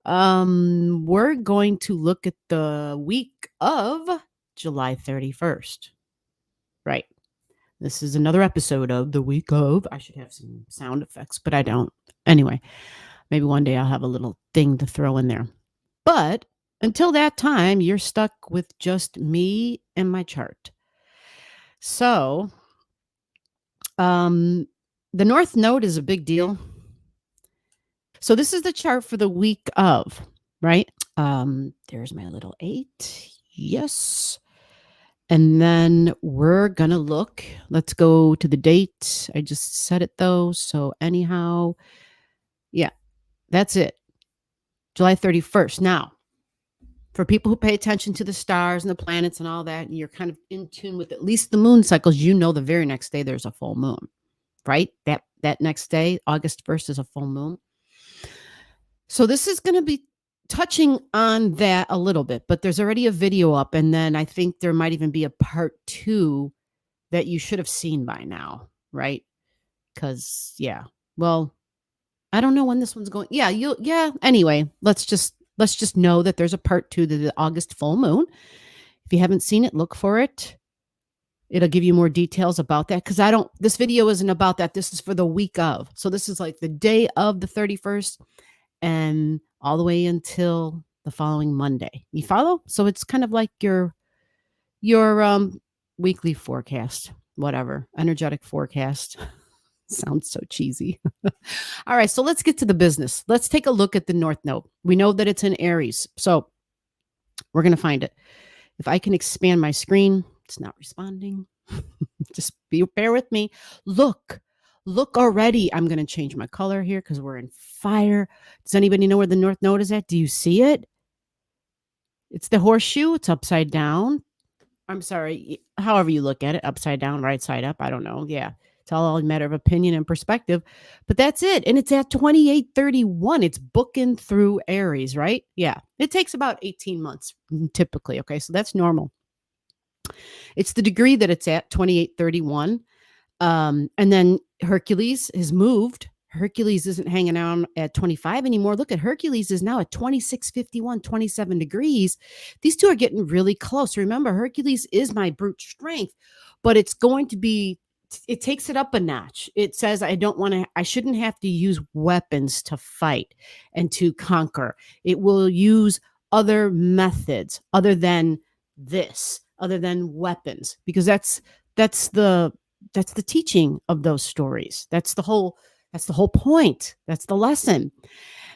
We're going to look at the week of July 31st. Right. This is another episode of the week of. I should have some sound effects, but I don't. Anyway, maybe one day I'll have a little thing to throw in there. But until that time, you're stuck with just me and my chart. So, the North Node is a big deal. So this is the chart for the week of, right? There's my little 8. Yes. And then we're going to look. Let's go to the date. I just said it though. So anyhow, yeah, that's it. July 31st. Now, for people who pay attention to the stars and the planets and all that, and you're kind of in tune with at least the moon cycles, you know the very next day there's a full moon, right? That next day, August 1st, is a full moon. So this is going to be touching on that a little bit, but there's already a video up, and then I think there might even be a part 2 that you should have seen by now, right? Because well, I don't know when this one's going. Anyway, let's just know that there's a part 2 to the August full moon. If you haven't seen it, look for it. It'll give you more details about that, because this video isn't about that. This is for the week of. So this is like the day of the 31st and all the way until the following Monday. You follow? So it's kind of like your weekly forecast, whatever, energetic forecast. Sounds so cheesy. All right, so let's get to the business. Let's take a look at the North Node. We know that it's in Aries, so we're going to find it. If I can expand my screen, it's not responding. Just bear with me. Look already. I'm going to change my color here because we're in fire. Does anybody know where the North Node is at? Do you see it? It's the horseshoe. It's upside down. I'm sorry. However you look at it, upside down, right side up. I don't know. Yeah. It's all a matter of opinion and perspective, but that's it. And it's at 2831. It's booking through Aries, right? Yeah. It takes about 18 months typically. Okay. So that's normal. It's the degree that it's at, 2831. And then Hercules has moved. Hercules isn't hanging out at 25 anymore. Look at Hercules is now at 2651, 27 degrees. These two are getting really close. Remember, Hercules is my brute strength, but it takes it up a notch. It says I shouldn't have to use weapons to fight and to conquer. It will use other methods other than weapons, because that's the teaching of those stories. That's the whole point. That's the lesson.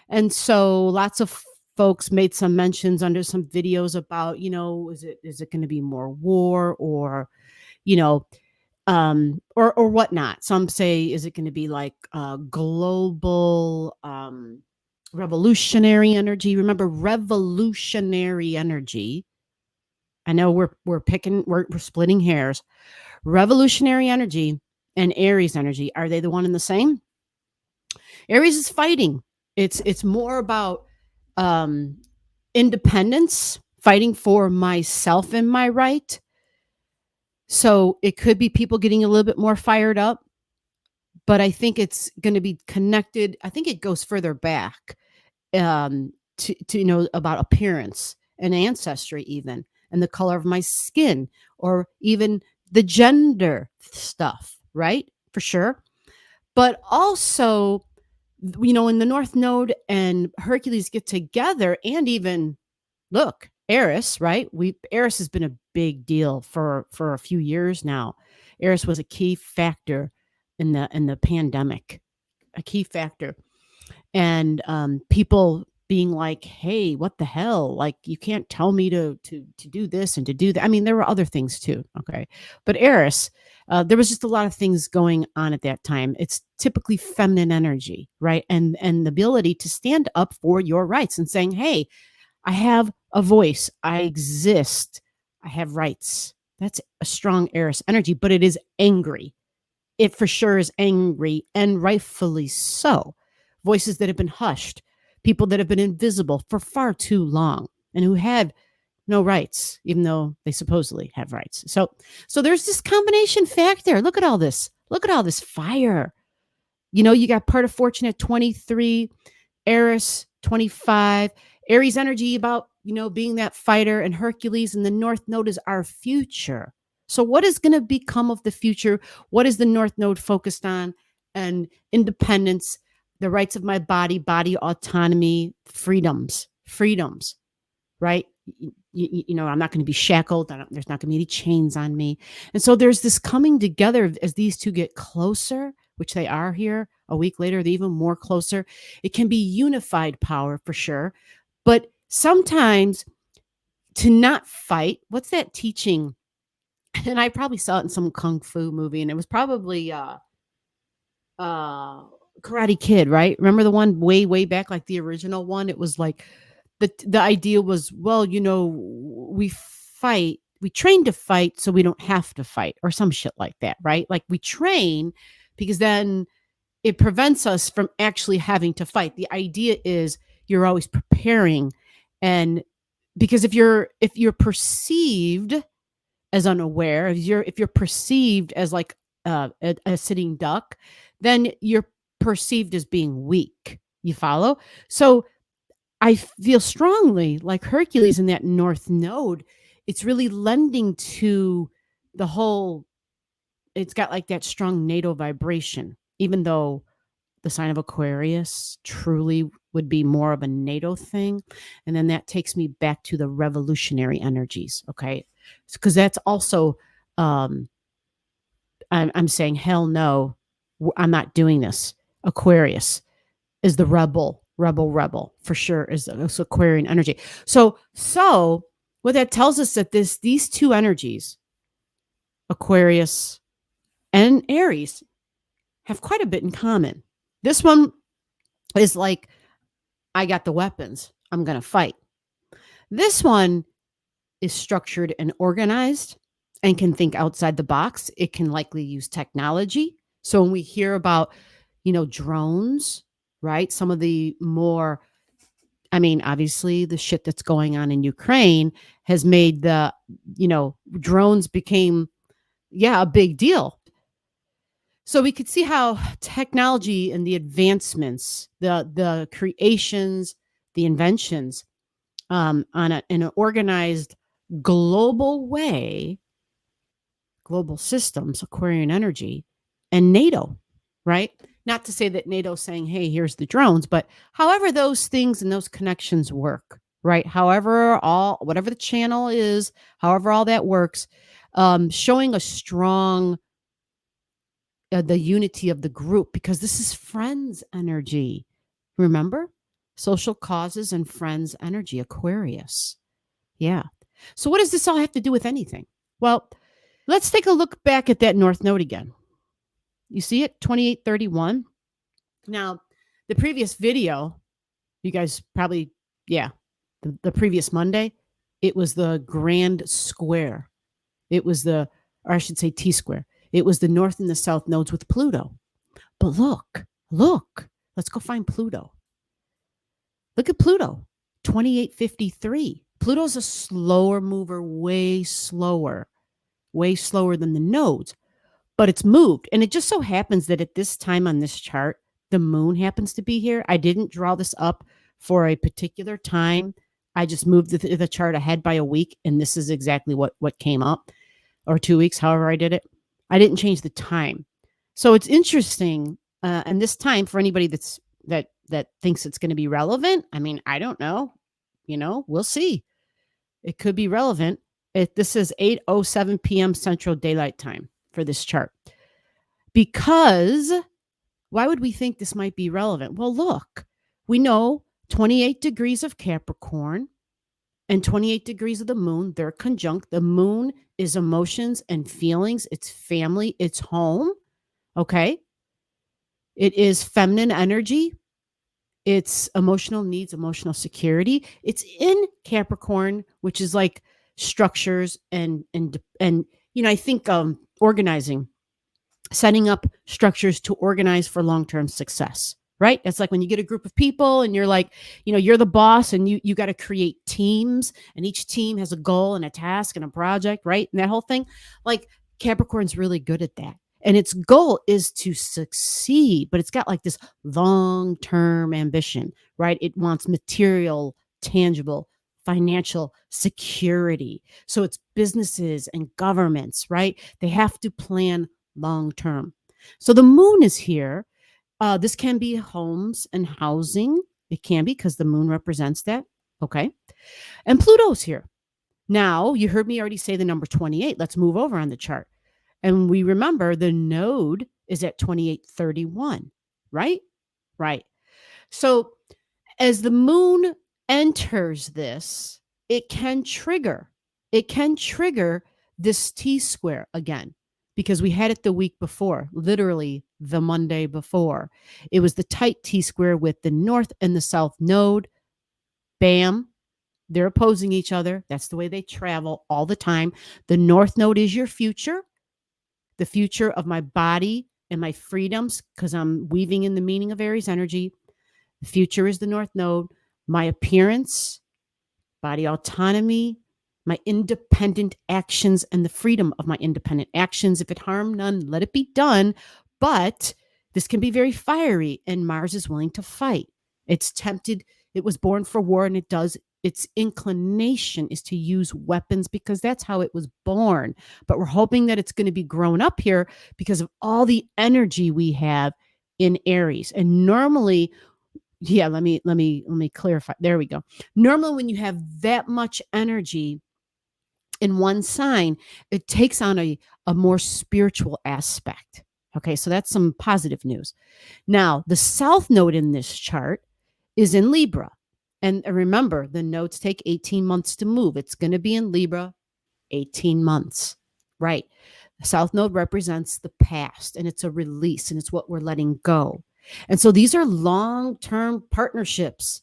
And so lots of folks made some mentions under some videos about, is it going to be more war or, or whatnot. Some say, is it going to be like global revolutionary energy? Remember, revolutionary energy. I know we're splitting hairs. Revolutionary energy and Aries energy, are they the one and the same? Aries is fighting. It's more about independence, fighting for myself and my right. So it could be people getting a little bit more fired up, but I think it's going to be connected. I think it goes further back to about appearance and ancestry even, and the color of my skin, or even the gender stuff, right? For sure. But also, when the North Node and Hercules get together, and even look, Eris, right? Eris has been a big deal for a few years now. Eris was a key factor in the pandemic, a key factor. And people being like, hey, what the hell? Like, you can't tell me to do this and to do that. I mean, there were other things too. Okay. But Eris, there was just a lot of things going on at that time. It's typically feminine energy, right? And the ability to stand up for your rights and saying, hey, I have a voice. I exist. I have rights. That's a strong Eris energy, but it is angry. It for sure is angry, and rightfully so. Voices that have been hushed, people that have been invisible for far too long, and who had no rights, even though they supposedly have rights. So there's this combination factor. Look at all this. Look at all this fire. You got part of fortune at 23, Eris 25. Aries energy about, being that fighter, and Hercules and the North Node is our future. So what is going to become of the future? What is the North Node focused on? And independence, the rights of my body autonomy, freedoms, right? I'm not going to be shackled. There's not going to be any chains on me. And so there's this coming together as these two get closer, which they are here. A week later, they're even more closer. It can be unified power for sure. But sometimes to not fight, what's that teaching? And I probably saw it in some kung fu movie, and it was probably Karate Kid, right? Remember the one way back, like the original one? It was like the idea was, well, we train to fight so we don't have to fight, or some shit like that, right? Like we train because then it prevents us from actually having to fight. The idea is you're always preparing, and because if you're perceived as unaware, if you're perceived as like a sitting duck, then you're perceived as being weak. You follow? So I feel strongly like Hercules in that North Node, it's really lending to the whole, it's got like that strong natal vibration, even though the sign of Aquarius truly would be more of a natal thing. And then that takes me back to the revolutionary energies. Okay. Because that's also, I'm saying, hell no, I'm not doing this. Aquarius is the rebel for sure, is Aquarian energy. So what that tells us that these two energies, Aquarius and Aries, have quite a bit in common. This one is like, I got the weapons, I'm going to fight. This one is structured and organized and can think outside the box. It can likely use technology. So when we hear about, drones, right? Some of the more, obviously the shit that's going on in Ukraine has made the, drones became, a big deal. So we could see how technology and the advancements, the creations, the inventions, in an organized global way, global systems, Aquarian energy, and NATO, right? Not to say that NATO's saying, hey, here's the drones, but however those things and those connections work, right? Whatever the channel is, however all that works, showing a strong, the unity of the group, because this is friends energy. Remember? Social causes and friends energy, Aquarius. Yeah. So what does this all have to do with anything? Well, let's take a look back at that North Node again. You see it, 2831. Now, the previous video, you guys probably, the previous Monday, it was the grand square. It was or I should say T-square. It was the North and the South nodes with Pluto. But look, let's go find Pluto. Look at Pluto, 2853. Pluto's a slower mover, way slower than the nodes, but it's moved. And it just so happens that at this time on this chart, the moon happens to be here. I didn't draw this up for a particular time. I just moved the chart ahead by a week, and this is exactly what came up, or 2 weeks, however I did it. I didn't change the time. So it's interesting. And this time, for anybody that thinks it's going to be relevant, I don't know. We'll see. It could be relevant. This is 8:07 p.m. Central Daylight Time for this chart. Because why would we think this might be relevant? Well, look, we know 28 degrees of Capricorn and 28 degrees of the moon, they're conjunct. The moon is emotions and feelings. It's family. It's home. Okay. It is feminine energy. It's emotional needs, emotional security. It's in Capricorn, which is like structures and I think organizing, setting up structures to organize for long-term success, right? It's like when you get a group of people and you're like, you're the boss, and you got to create teams, and each team has a goal and a task and a project, right? And that whole thing, like Capricorn's really good at that. And its goal is to succeed, but it's got like this long-term ambition, right? It wants material, tangible, financial security. So it's businesses and governments, right? They have to plan long term. So the moon is here. This can be homes and housing. It can be because the moon represents that. Okay. And Pluto's here. Now, you heard me already say the number 28. Let's move over on the chart. And we remember the node is at 2831, right? Right. So as the moon enters this, it can trigger this T square again, because we had it the week before, literally the Monday before. It was the tight T square with the north and the south node. Bam. They're opposing each other. That's the way they travel all the time. The north node is your future, the future of my body and my freedoms, because I'm weaving in the meaning of Aries energy. The future is the north node, my appearance, body autonomy, my independent actions, and the freedom of my independent actions. If it harm none, let it be done. But this can be very fiery, and Mars is willing to fight. It's tempted. It was born for war, and it does. Its inclination is to use weapons because that's how it was born. But we're hoping that it's going to be grown up here because of all the energy we have in Aries. And normally, yeah, let me clarify. There we go. Normally, when you have that much energy in one sign, it takes on a more spiritual aspect. Okay, so that's some positive news. Now, the south node in this chart is in Libra. And remember, the nodes take 18 months to move. It's going to be in Libra 18 months, right? The south node represents the past, and it's a release, and it's what we're letting go. And so these are long-term partnerships.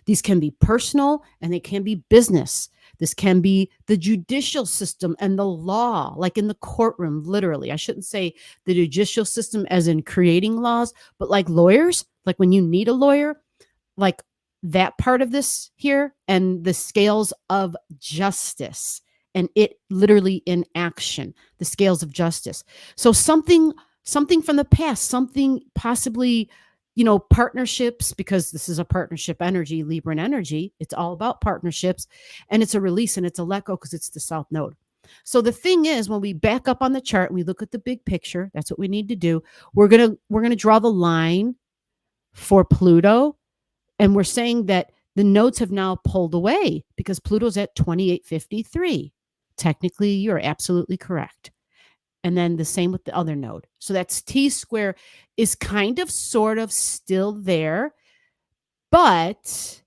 These can be personal and they can be business. This can be the judicial system and the law, like in the courtroom, literally. I shouldn't say the judicial system as in creating laws, but like lawyers, like when you need a lawyer, like that part of this here, and the scales of justice, and it literally in action, the scales of justice. So something from the past, something possibly, partnerships, because this is a partnership energy, Libran energy. It's all about partnerships, and it's a release and it's a let go because it's the south node. So the thing is, when we back up on the chart and we look at the big picture, that's what we need to do. We're gonna draw the line for Pluto. And we're saying that the nodes have now pulled away because Pluto's at 2853. Technically, you're absolutely correct. And then the same with the other node. So that's T square is kind of sort of still there, but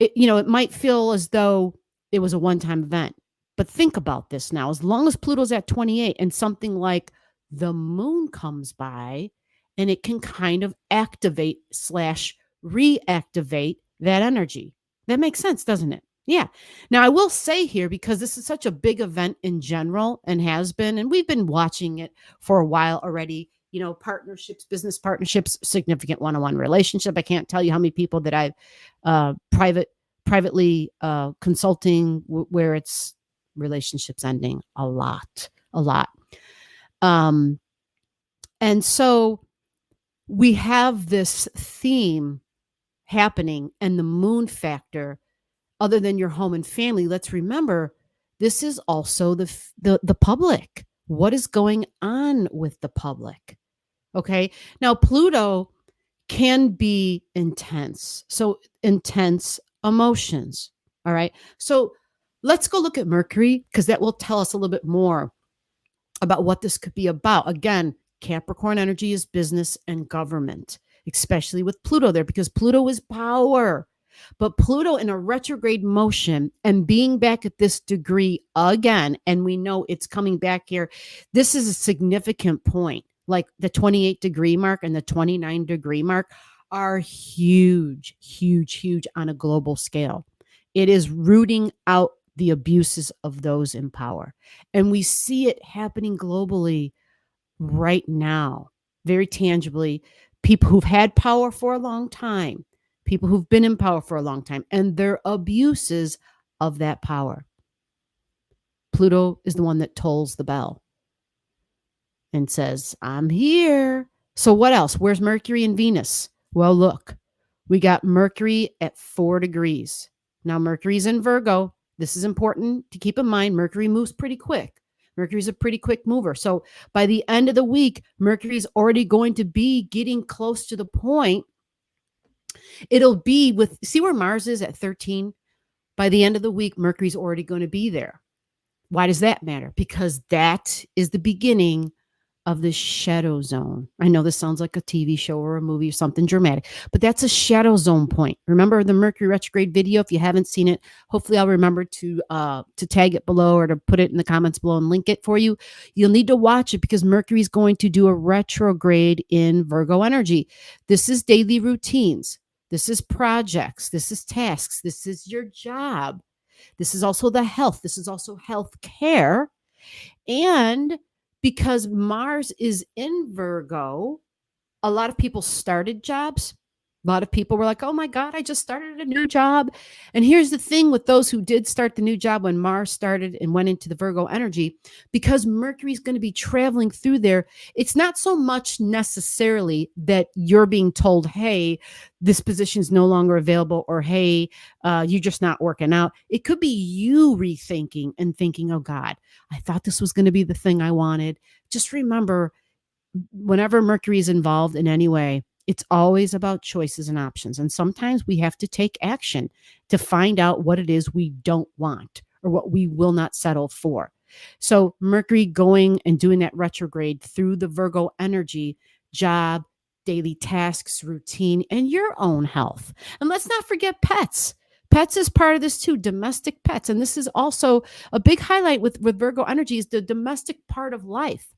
it might feel as though it was a one-time event. But think about this now. As long as Pluto's at 28 and something like the moon comes by, and it can kind of activate / reactivate that energy. That makes sense, doesn't it? Yeah. Now, I will say here, because this is such a big event in general and has been, and we've been watching it for a while already, partnerships, business partnerships, significant one-on-one relationship. I can't tell you how many people that I've privately consulting where it's relationships ending a lot. And so we have this theme happening, and the moon factor, other than your home and family. Let's remember, this is also the public. What is going on with the public? Okay. Now, Pluto can be intense. So intense emotions. All right. So let's go look at Mercury, because that will tell us a little bit more about what this could be about. Again, Capricorn energy is business and government, especially with Pluto there, because Pluto is power. But Pluto in a retrograde motion and being back at this degree again, and we know it's coming back here, this is a significant point. Like the 28-degree mark and the 29-degree mark are huge, huge, huge on a global scale. It is rooting out the abuses of those in power. And we see it happening globally right now, very tangibly. People who've had power for a long time, people who've been in power for a long time, and their abuses of that power. Pluto is the one that tolls the bell and says, I'm here. So what else? Where's Mercury and Venus? Well, look, We got Mercury at 4 degrees. Now, Mercury's in Virgo. This is important to keep in mind. Mercury moves pretty quick. Mercury's a pretty quick mover. So by the end of the week, Mercury's already going to be getting close to the point. It'll be with, see where Mars is at 13? By the end of the week, Mercury's already going to be there. Why does that matter? Because that is the beginning of the shadow zone. I know this sounds like a TV show or a movie or something dramatic, but that's a shadow zone point. Remember the Mercury retrograde video? If you haven't seen it, hopefully I'll remember to tag it below or to put it in the comments below and link it for you. You'll need to watch it because Mercury is going to do a retrograde in Virgo energy. This is daily routines. This is projects. This is tasks. This is your job. This is also the health. This is also health care. And because Mars is in Virgo, a lot of people started jobs. A lot of people were like, oh my God, I just started a new job. And here's the thing with those who did start the new job when Mars started and went into the Virgo energy, because Mercury is going to be traveling through there. It's not so much necessarily that you're being told, hey, this position is no longer available, or hey, you're just not working out. It could be you rethinking and thinking, oh God, I thought this was going to be the thing I wanted. Just remember, whenever Mercury is involved in any way, it's always about choices and options. And sometimes we have to take action to find out what it is we don't want or what we will not settle for. So Mercury going and doing that retrograde through the Virgo energy, job, daily tasks, routine, and your own health. And let's not forget pets. Pets is part of this too, domestic pets. And this is also a big highlight with Virgo energy is the domestic part of life.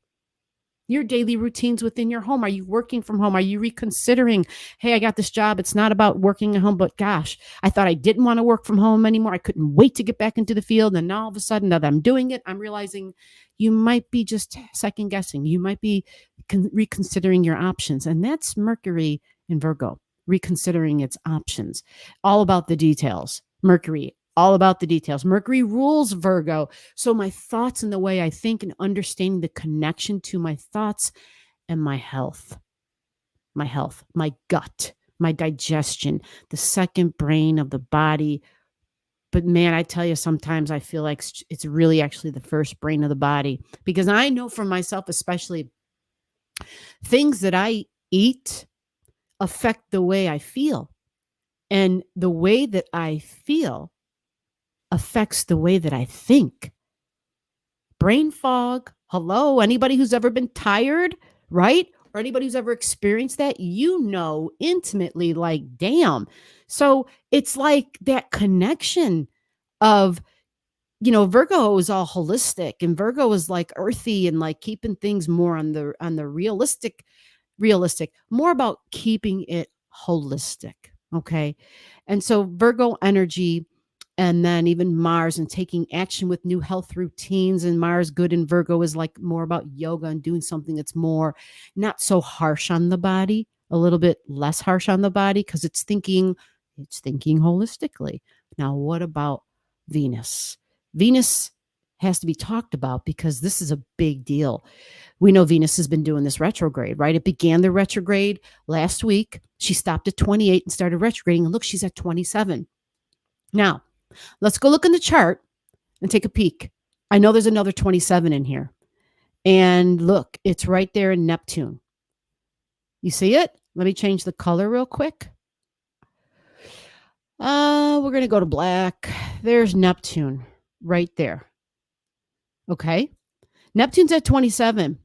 Your daily routines within your home. Are you working from home? Are you reconsidering, hey, I got this job. It's not about working at home, but gosh, I thought I didn't want to work from home anymore. I couldn't wait to get back into the field. And now all of a sudden that I'm doing it, I'm realizing you might be just second guessing. You might be reconsidering your options. And that's Mercury in Virgo, reconsidering its options. All about the details. Mercury, all about the details. Mercury rules Virgo. So my thoughts and the way I think and understanding the connection to my thoughts and my health, my gut, my digestion, the second brain of the body. But man, I tell you, sometimes I feel like it's really actually the first brain of the body, because I know for myself, especially things that I eat affect the way I feel, and the way that I feel affects the way that I think. Brain fog. Hello, anybody who's ever been tired, right? Or anybody who's ever experienced that, you know intimately, like, damn. So it's like that connection of, Virgo is all holistic, and Virgo is like earthy and like keeping things more on the realistic, more about keeping it holistic. Okay. And so Virgo energy, and then even Mars and taking action with new health routines, and Mars good in Virgo is like more about yoga and doing something that's more not so harsh on the body, a little bit less harsh on the body, because it's thinking holistically. Now, what about Venus? Venus has to be talked about because this is a big deal. We know Venus has been doing this retrograde, right? It began the retrograde last week. She stopped at 28 and started retrograding. And look, she's at 27. Now, let's go look in the chart and take a peek. I know there's another 27 in here. And look, it's right there in Neptune. You see it? Let me change the color real quick. We're going to go to black. There's Neptune right there. Okay. Neptune's at 27.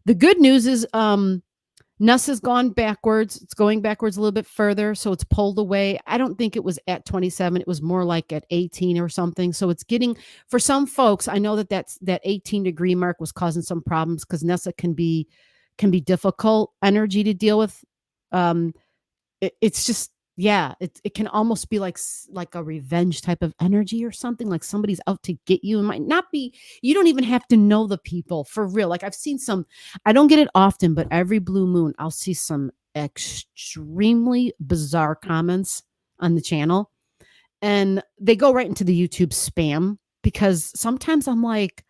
The good news is Ness has gone backwards. It's going backwards a little bit further, so it's pulled away. I don't think it was at 27. It was more like at 18 or something. So it's getting, for some folks, I know that 18 degree mark was causing some problems because Nessa can be difficult energy to deal with. It's just, yeah, it can almost be like a revenge type of energy or something, like somebody's out to get you. It might not be, you don't even have to know the people for real. Like I've seen some, I don't get it often, but every blue moon, I'll see some extremely bizarre comments on the channel, and they go right into the YouTube spam, because sometimes I'm like,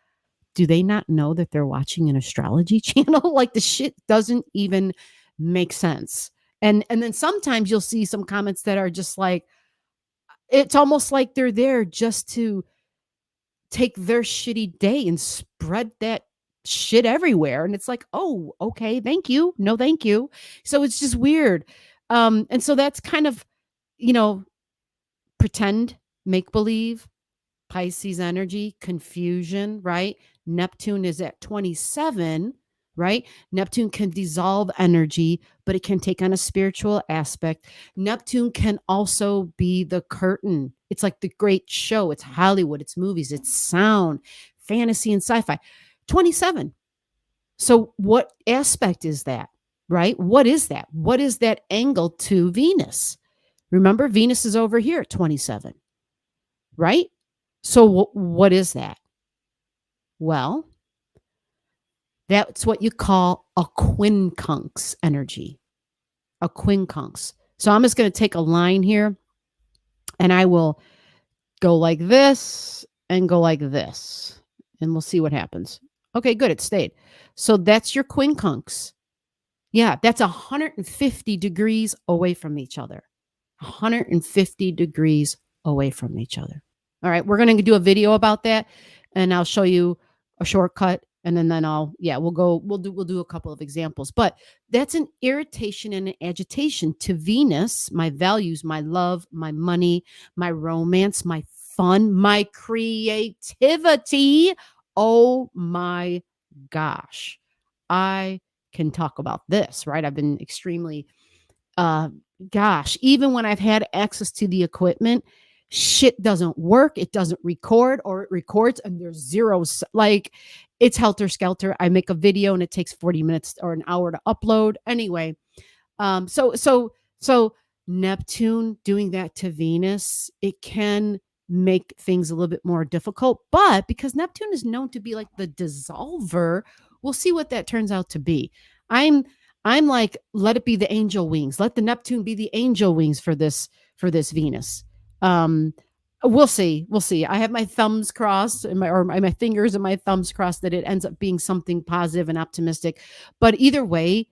do they not know that they're watching an astrology channel? Like the shit doesn't even make sense. And then sometimes you'll see some comments that are just like, it's almost like they're there just to take their shitty day and spread that shit everywhere. And it's like, oh, okay, thank you. No, thank you. So it's just weird. And so that's kind of, you know, pretend, make believe, Pisces energy, confusion, right? Neptune is at 27, right? Neptune can dissolve energy, but it can take on a spiritual aspect. Neptune can also be the curtain. It's like the great show. It's Hollywood, it's movies, it's sound, fantasy, and sci fi. 27. So, what aspect is that, right? What is that? What is that angle to Venus? Remember, Venus is over here at 27, right? So, what is that? Well, that's what you call a quincunx energy, a quincunx. So I'm just going to take a line here and I will go like this and go like this, and we'll see what happens. Okay, good. It stayed. So that's your quincunx. Yeah, that's 150 degrees away from each other. 150 degrees away from each other. All right, we're going to do a video about that, and I'll show you a shortcut, and then we'll do a couple of examples. But that's an irritation and an agitation to Venus, my values, my love, my money, my romance, my fun, my creativity. Oh my gosh. I can talk about this, right? I've been extremely even when I've had access to the equipment, shit doesn't work. It doesn't record, or it records and there's zeros. Like, it's helter skelter. I make a video and it takes 40 minutes or an hour to upload. Anyway, so Neptune doing that to Venus, it can make things a little bit more difficult. But because Neptune is known to be like the dissolver, we'll see what that turns out to be. I'm like, let it be the angel wings. Let the Neptune be the angel wings for this Venus. We'll see. I have my thumbs crossed and my fingers and my thumbs crossed that it ends up being something positive and optimistic. But either way,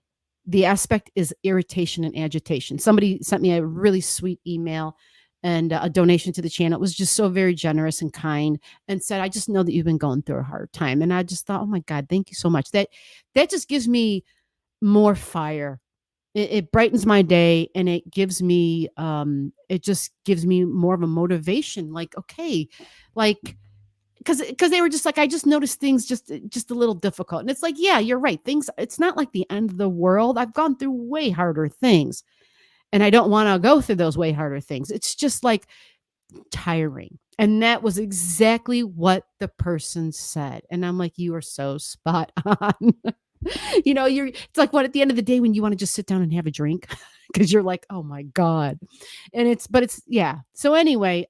the aspect is irritation and agitation. Somebody sent me a really sweet email and a donation to the channel. It was just so very generous and kind, and said, I just know that you've been going through a hard time. And I just thought, oh my God, thank you so much. That just gives me more fire. It brightens my day, and it gives me it just gives me more of a motivation. Like, okay, like, because they were just like, I just noticed things just a little difficult. And it's like, yeah, you're right. Things, it's not like the end of the world. I've gone through way harder things, and I don't want to go through those way harder things. It's just like tiring. And that was exactly what the person said. And I'm like, you are so spot on. It's like, what, at the end of the day, when you want to just sit down and have a drink because you're like, oh my God. And it's yeah. So anyway,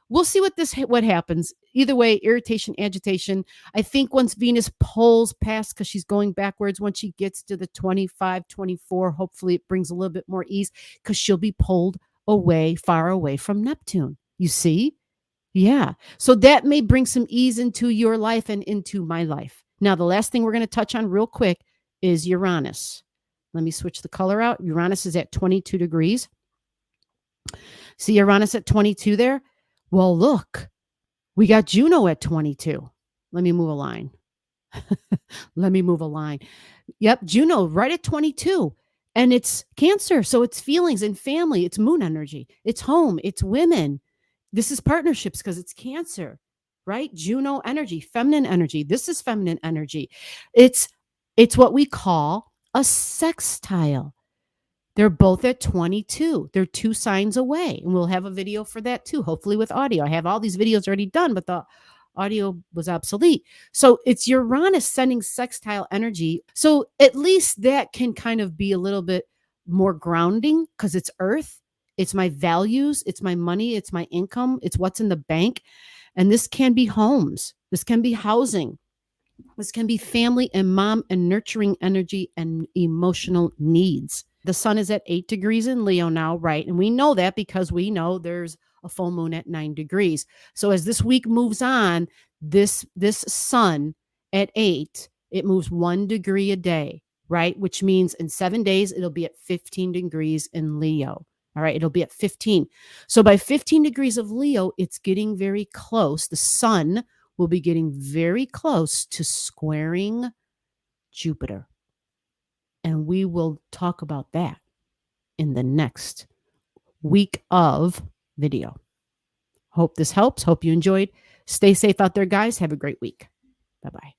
we'll see what happens. Either way, irritation, agitation. I think once Venus pulls past, because she's going backwards, once she gets to the 25, 24, hopefully it brings a little bit more ease, because she'll be pulled far away from Neptune. You see? Yeah. So that may bring some ease into your life and into my life. Now, the last thing we're going to touch on real quick is Uranus. Let me switch the color out. Uranus is at 22 degrees. See Uranus at 22 there? Well, look, we got Juno at 22. Let me move a line. Yep, Juno right at 22. And it's Cancer. So it's feelings and family. It's moon energy. It's home. It's women. This is partnerships because it's Cancer, right? Juno energy, feminine energy. This is feminine energy. It's what we call a sextile. They're both at 22. They're 2 signs away. And we'll have a video for that too, hopefully with audio. I have all these videos already done, but the audio was obsolete. So it's Uranus sending sextile energy. So at least that can kind of be a little bit more grounding, because it's Earth. It's my values. It's my money. It's my income. It's what's in the bank. And this can be homes. This can be housing. This can be family and mom and nurturing energy and emotional needs. The sun is at 8 degrees in Leo now, right? And we know that because we know there's a full moon at 9 degrees. So as this week moves on, this sun at 8, it moves 1 degree a day. right? Which means in 7 days, it'll be at 15 degrees in Leo. All right, it'll be at 15. So by 15 degrees of Leo, it's getting very close. The sun will be getting very close to squaring Jupiter. And we will talk about that in the next week of video. Hope this helps. Hope you enjoyed. Stay safe out there, guys. Have a great week. Bye-bye.